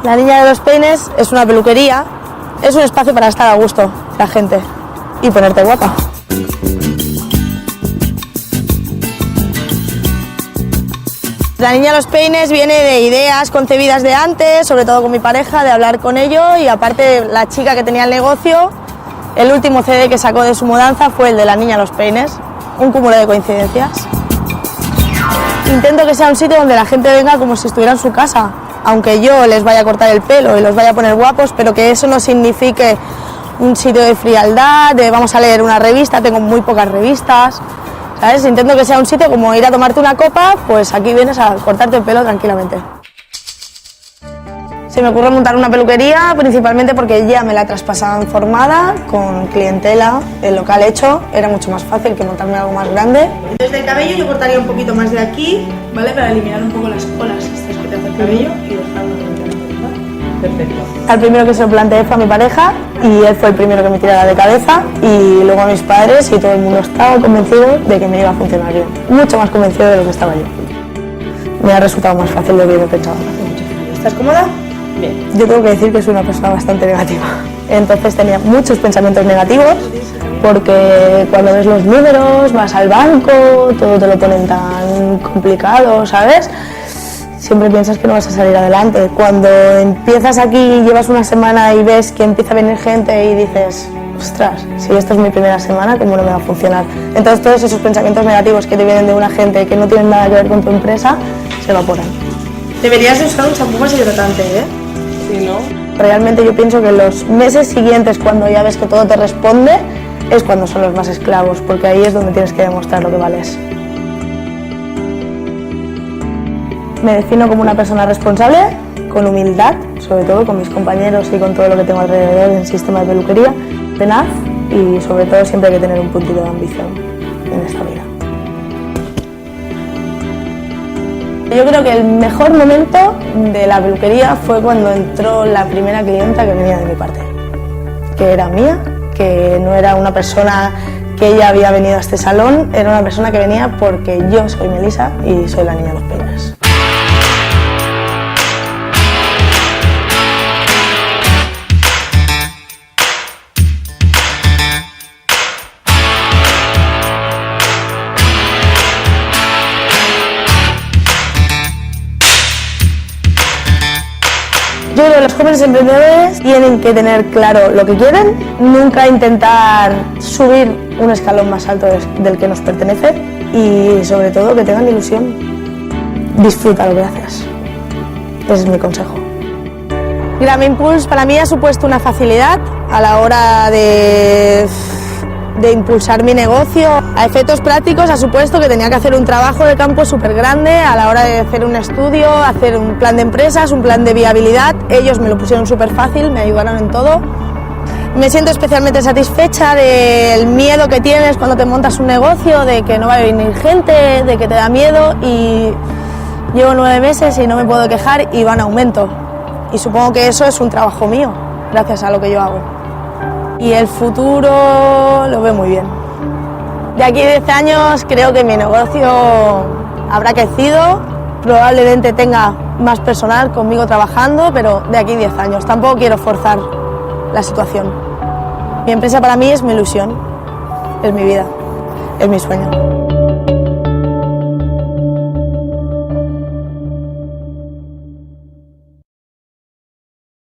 La Niña de los Peines es una peluquería, es un espacio para estar a gusto, la gente, y ponerte guapa. La Niña de los Peines viene de ideas concebidas de antes, sobre todo con mi pareja, de hablar con ellos, y aparte la chica que tenía el negocio, el último CD que sacó de su mudanza fue el de La Niña de los Peines, un cúmulo de coincidencias. Intento que sea un sitio donde la gente venga como si estuviera en su casa, aunque yo les vaya a cortar el pelo y los vaya a poner guapos, pero que eso no signifique un sitio de frialdad, de vamos a leer una revista, tengo muy pocas revistas, ¿sabes? Intento que sea un sitio como ir a tomarte una copa, pues aquí vienes a cortarte el pelo tranquilamente. Se me ocurre montar una peluquería principalmente porque ya me la traspasaban formada, con clientela, el local hecho, era mucho más fácil que montarme algo más grande. Desde el cabello yo cortaría un poquito más de aquí, ¿vale? Para eliminar un poco las colas estas que te hace el cabello y dejarlo en perfecto. Al primero que se lo planteé fue a mi pareja y él fue el primero que me tirara de cabeza, y luego a mis padres, y todo el mundo estaba convencido de que me iba a funcionar bien. Mucho más convencido de lo que estaba yo. Me ha resultado más fácil de lo que yo pensaba. ¿Estás cómoda? Bien. Yo tengo que decir que soy una persona bastante negativa. Entonces tenía muchos pensamientos negativos, porque cuando ves los números, vas al banco, todo te lo ponen tan complicado, ¿sabes? Siempre piensas que no vas a salir adelante. Cuando empiezas aquí, llevas una semana y ves que empieza a venir gente y dices, ostras, si esto es mi primera semana, ¿cómo no me va a funcionar? Entonces todos esos pensamientos negativos que te vienen de una gente que no tienen nada que ver con tu empresa, se evaporan. Deberías de usar un champú más hidratante, ¿eh? Sí, ¿no? Realmente yo pienso que los meses siguientes, cuando ya ves que todo te responde, es cuando son los más esclavos, porque ahí es donde tienes que demostrar lo que vales. Me defino como una persona responsable, con humildad, sobre todo con mis compañeros y con todo lo que tengo alrededor en sistema de peluquería, tenaz, y sobre todo siempre hay que tener un puntito de ambición en esta vida. Yo creo que el mejor momento de la peluquería fue cuando entró la primera clienta que venía de mi parte, que era mía, que no era una persona que ella había venido a este salón, era una persona que venía porque yo soy Melissa y soy la Niña de los Peines. Yo creo que los jóvenes emprendedores tienen que tener claro lo que quieren, nunca intentar subir un escalón más alto del que nos pertenece, y sobre todo que tengan ilusión. Disfruta lo que haces. Ese es mi consejo. Glam Impulse para mí ha supuesto una facilidad a la hora de impulsar mi negocio. A efectos prácticos ha supuesto que tenía que hacer un trabajo de campo súper grande a la hora de hacer un estudio, hacer un plan de empresas, un plan de viabilidad. Ellos me lo pusieron súper fácil, me ayudaron en todo. Me siento especialmente satisfecha del miedo que tienes cuando te montas un negocio, de que no va a venir gente, de que te da miedo, y llevo 9 meses y no me puedo quejar y va en aumento. Y supongo que eso es un trabajo mío, gracias a lo que yo hago. Y el futuro lo veo muy bien. De aquí a 10 años creo que mi negocio habrá crecido, probablemente tenga más personal conmigo trabajando, pero de aquí a 10 años. Tampoco quiero forzar la situación. Mi empresa para mí es mi ilusión, es mi vida, es mi sueño.